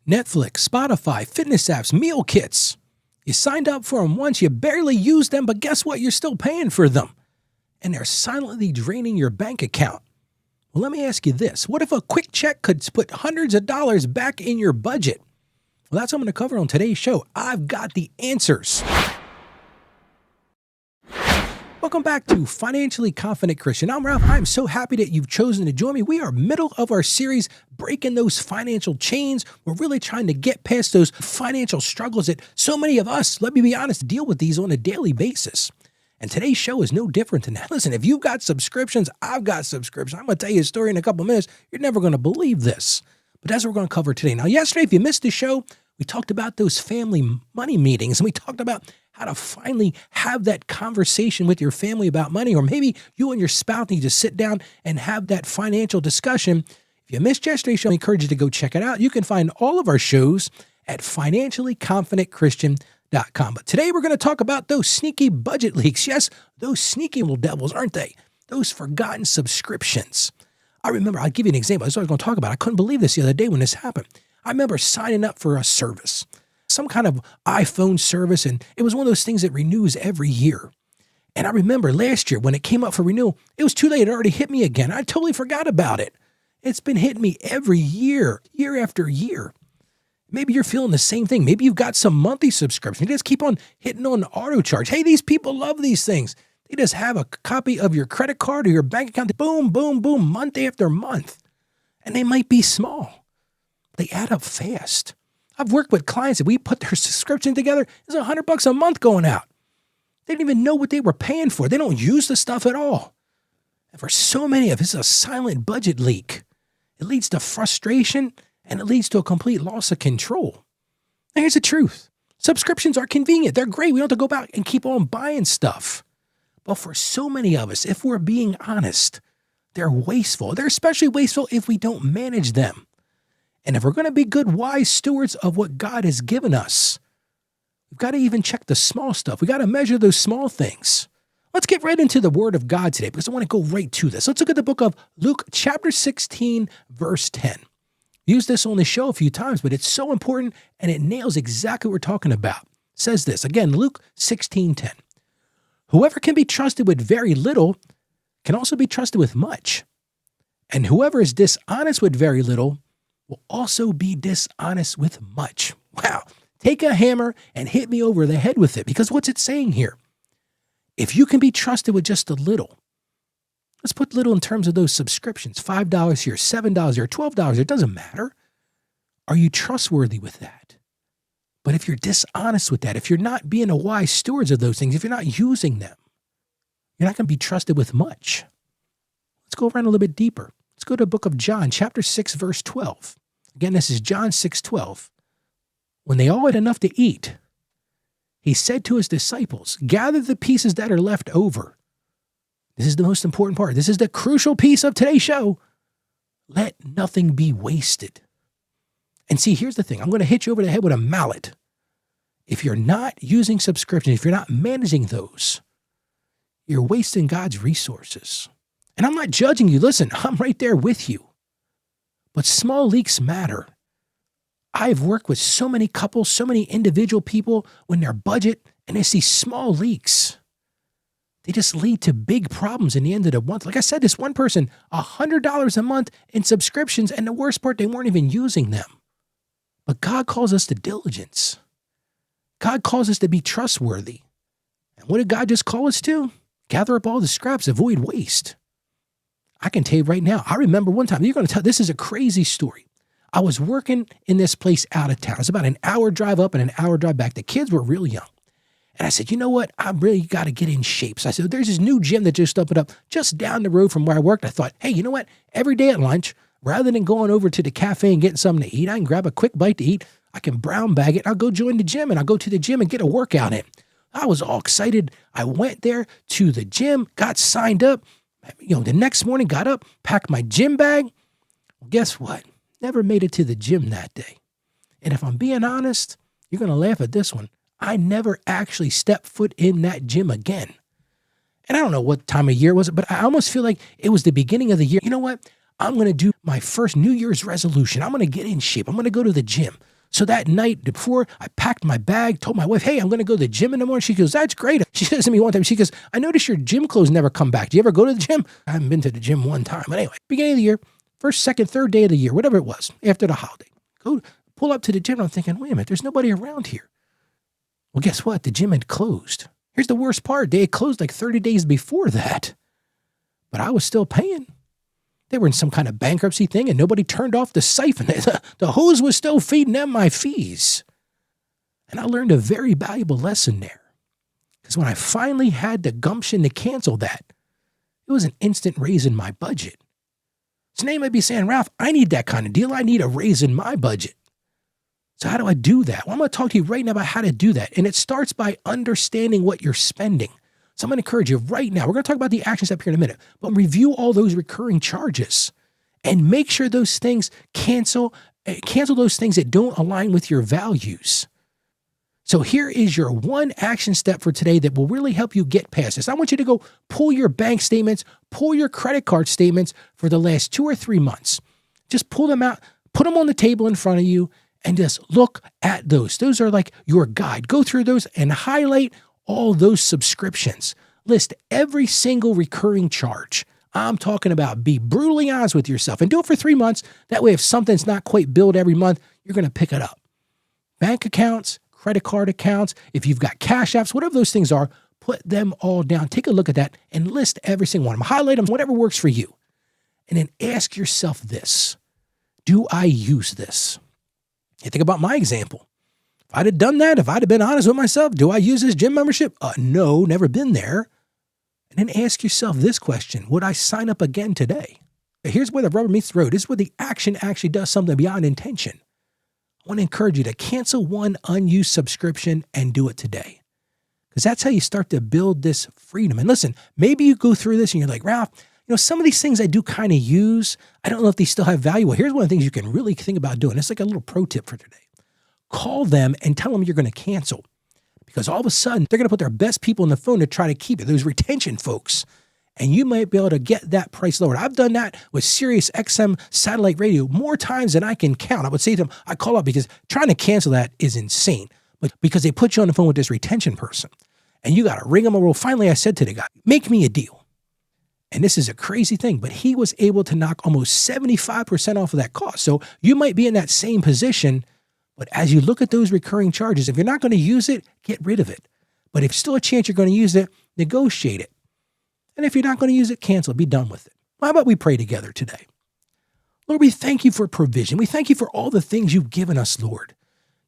Netflix, Spotify, fitness apps, meal kits. You signed up for them once, you barely used them, but guess what? You're still paying for them. And they're silently draining your bank account. Well, let me ask you this. What if a quick check could put hundreds of dollars back in your budget? Well, that's what I'm going to cover on today's show. I've got the answers. Welcome back to Financially Confident Christian. I'm Ralph. I'm so happy that you've chosen to join me. We are middle of our series, breaking those financial chains. We're really trying to get past those financial struggles that so many of us, let me be honest, deal with these on a daily basis. And today's show is no different than that. Listen, if you've got subscriptions, I've got subscriptions. I'm going to tell you a story in a couple of minutes. You're never going to believe this. But that's what we're going to cover today. Now, yesterday, if you missed the show, we talked about those family money meetings, and we talked about how to finally have that conversation with your family about money, or maybe you and your spouse need to sit down and have that financial discussion. If you missed yesterday's show, I encourage you to go check it out. You can find all of our shows at financiallyconfidentchristian.com. But today we're going to talk about those sneaky budget leaks. Yes, those sneaky little devils, aren't they? Those forgotten subscriptions. I remember, I'll give you an example. That's what I was going to talk about. I couldn't believe this the other day when this happened. I remember signing up for a service, some kind of iPhone service, and it was one of those things that renews every year. And I remember last year when it came up for renewal, it was too late. It already hit me again. I totally forgot about it. It's been hitting me every year, year after year. Maybe you're feeling the same thing. Maybe you've got some monthly subscription. You just keep on hitting on auto charge. Hey, these people love these things. They just have a copy of your credit card or your bank account. Boom, boom, boom, month after month. And they might be small. They add up fast. I've worked with clients that we put their subscription together. There's $100 a month going out. They didn't even know what they were paying for. They don't use the stuff at all. And for so many of us, it's a silent budget leak. It leads to frustration, and it leads to a complete loss of control. Now, here's the truth. Subscriptions are convenient. They're great. We don't have to go back and keep on buying stuff. But for so many of us, if we're being honest, they're wasteful. They're especially wasteful if we don't manage them. And if we're going to be good, wise stewards of what God has given us, we've got to even check the small stuff. We got to measure those small things. Let's get right into the Word of God today because I want to go right to this. Let's look at the book of Luke, chapter 16, verse 10. Used this on the show a few times, but it's so important and it nails exactly what we're talking about. It says this, again, Luke 16:10. Whoever can be trusted with very little can also be trusted with much. And whoever is dishonest with very little will also be dishonest with much. Wow. Take a hammer and hit me over the head with it, because what's it saying here? If you can be trusted with just a little, let's put little in terms of those subscriptions, $5 here, $7 here, $12, it doesn't matter. Are you trustworthy with that? But if you're dishonest with that, if you're not being a wise stewards of those things, if you're not using them, you're not going to be trusted with much. Let's go around a little bit deeper. Let's go to the book of John, chapter 6, verse 12. Again, this is John 6:12. When they all had enough to eat, he said to his disciples, gather the pieces that are left over. This is the most important part. This is the crucial piece of today's show. Let nothing be wasted. And see, here's the thing. I'm going to hit you over the head with a mallet. If you're not using subscriptions, if you're not managing those, you're wasting God's resources. And I'm not judging you. Listen, I'm right there with you. But small leaks matter. I've worked with so many couples, so many individual people when their budget and they see small leaks. They just lead to big problems in the end of the month. Like I said, this one person, $100 a month in subscriptions, and the worst part, they weren't even using them. But God calls us to diligence. God calls us to be trustworthy. And what did God just call us to? Gather up all the scraps, avoid waste. I can tell you right now, I remember one time, this is a crazy story. I was working in this place out of town. It's about an hour drive up and an hour drive back. The kids were really young. And I said, you know what? I really got to get in shape. So I said, there's this new gym that just opened up just down the road from where I worked. I thought, hey, you know what? Every day at lunch, rather than going over to the cafe and getting something to eat, I can grab a quick bite to eat. I can brown bag it. I'll go join the gym and I'll go to the gym and get a workout in. I was all excited. I went there to the gym, got signed up. The next morning, got up, packed my gym bag. Well, guess what? Never made it to the gym that day. And if I'm being honest, you're going to laugh at this one. I never actually stepped foot in that gym again. And I don't know what time of year was it, but I almost feel like it was the beginning of the year. You know what? I'm going to do my first New Year's resolution. I'm going to get in shape. I'm going to go to the gym. So that night before, I packed my bag, told my wife, hey, I'm going to go to the gym in the morning. She goes, that's great. She says to me one time, she goes, I noticed your gym clothes never come back. Do you ever go to the gym? I haven't been to the gym one time. But anyway, beginning of the year, first, second, third day of the year, whatever it was, after the holiday, go pull up to the gym. I'm thinking, wait a minute, there's nobody around here. Well, guess what? The gym had closed. Here's the worst part. They had closed like 30 days before that. But I was still paying. They were in some kind of bankruptcy thing and nobody turned off the siphon. The hose was still feeding them my fees. And I learned a very valuable lesson there. Because when I finally had the gumption to cancel that, it was an instant raise in my budget. So now you might be saying, Ralph, I need that kind of deal. I need a raise in my budget. So how do I do that? Well, I'm going to talk to you right now about how to do that. And it starts by understanding what you're spending. So I'm going to encourage you right now. We're going to talk about the action step here in a minute, but review all those recurring charges and make sure those things cancel those things that don't align with your values. So here is your one action step for today that will really help you get past this. I want you to go pull your bank statements, pull your credit card statements for the last 2 or 3 months. Just pull them out, put them on the table in front of you, and just look at those. Those are like your guide. Go through those and highlight all those subscriptions. List every single recurring charge. I'm talking about be brutally honest with yourself and do it for 3 months. That way, if something's not quite billed every month, you're going to pick it up. Bank accounts, credit card accounts, if you've got cash apps, whatever those things are, put them all down. Take a look at that and list every single one of them. Highlight them, whatever works for you. And then ask yourself this: do I use this? You think about my example. If I'd have done that, if I'd have been honest with myself, do I use this gym membership? No, never been there. And then ask yourself this question: would I sign up again today? Here's where the rubber meets the road. This is where the action actually does something beyond intention. I want to encourage you to cancel one unused subscription and do it today. Because that's how you start to build this freedom. And listen, maybe you go through this and you're like, Ralph, some of these things I do kind of use. I don't know if they still have value. Well, here's one of the things you can really think about doing. It's like a little pro tip for today. Call them and tell them you're going to cancel. Because all of a sudden, they're going to put their best people on the phone to try to keep it, those retention folks. And you might be able to get that price lowered. I've done that with Sirius XM satellite radio more times than I can count. I would say to them, I call up because trying to cancel that is insane. But because they put you on the phone with this retention person and you got to ring them over. Well, finally, I said to the guy, make me a deal. And this is a crazy thing, but he was able to knock almost 75% off of that cost. So you might be in that same position, but as you look at those recurring charges, if you're not going to use it, get rid of it. But if still a chance you're going to use it, negotiate it. And if you're not going to use it, cancel it. Be done with it. Well, how about we pray together today? Lord, we thank you for provision. We thank you for all the things you've given us, Lord.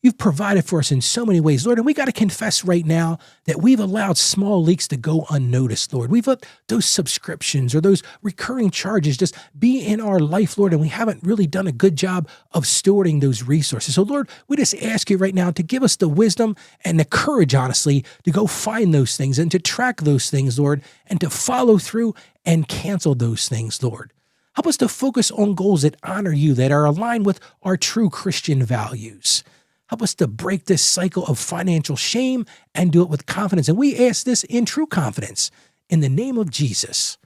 You've provided for us in so many ways, Lord, and we got to confess right now that we've allowed small leaks to go unnoticed, Lord. We've let those subscriptions or those recurring charges just be in our life, Lord, and we haven't really done a good job of stewarding those resources. So, Lord, we just ask you right now to give us the wisdom and the courage, honestly, to go find those things and to track those things, Lord, and to follow through and cancel those things, Lord. Help us to focus on goals that honor you, that are aligned with our true Christian values. Help us to break this cycle of financial shame and do it with confidence. And we ask this in true confidence. In the name of Jesus,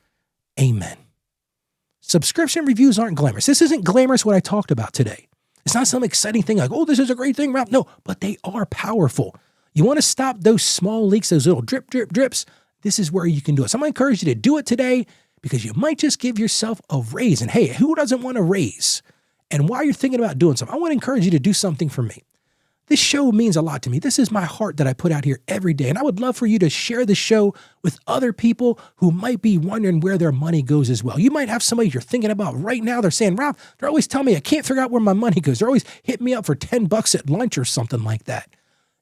amen. Subscription reviews aren't glamorous. This isn't glamorous what I talked about today. It's not some exciting thing like, oh, this is a great thing, Ralph. No, but they are powerful. You want to stop those small leaks, those little drip, drip, drips. This is where you can do it. So I'm going to encourage you to do it today because you might just give yourself a raise. And hey, who doesn't want a raise? And while you're thinking about doing something, I want to encourage you to do something for me. This show means a lot to me. This is my heart that I put out here every day. And I would love for you to share the show with other people who might be wondering where their money goes as well. You might have somebody you're thinking about right now. They're saying, Ralph, they're always telling me I can't figure out where my money goes. They're always hitting me up for $10 at lunch or something like that.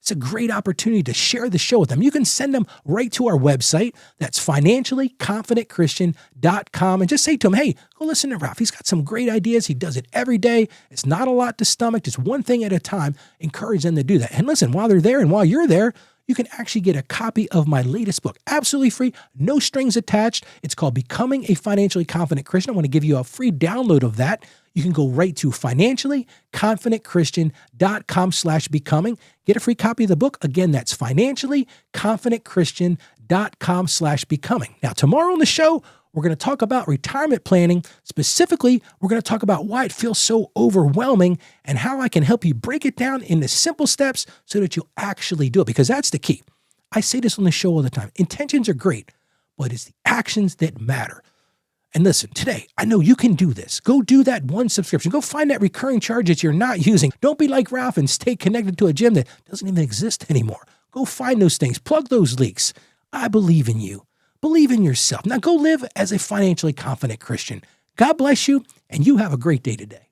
It's a great opportunity to share the show with them. You can send them right to our website. That's financiallyconfidentchristian.com. And just say to them, hey, go listen to Ralph. He's got some great ideas. He does it every day. It's not a lot to stomach, just one thing at a time. Encourage them to do that. And listen, while they're there and while you're there, you can actually get a copy of my latest book, absolutely free, no strings attached. It's called Becoming a Financially Confident Christian. I want to give you a free download of that. You can go right to financiallyconfidentchristian.com/becoming. Get a free copy of the book. Again, that's financiallyconfidentchristian.com/becoming. Now, tomorrow on the show, We're going to talk about retirement planning. Specifically, we're going to talk about why it feels so overwhelming and how I can help you break it down into simple steps so that you'll actually do it, because that's the key. I say this on the show all the time. Intentions are great, but it's the actions that matter. And listen, today, I know you can do this. Go do that one subscription. Go find that recurring charge that you're not using. Don't be like Ralph and stay connected to a gym that doesn't even exist anymore. Go find those things. Plug those leaks. I believe in you. Believe in yourself. Now go live as a financially confident Christian. God bless you, and you have a great day today.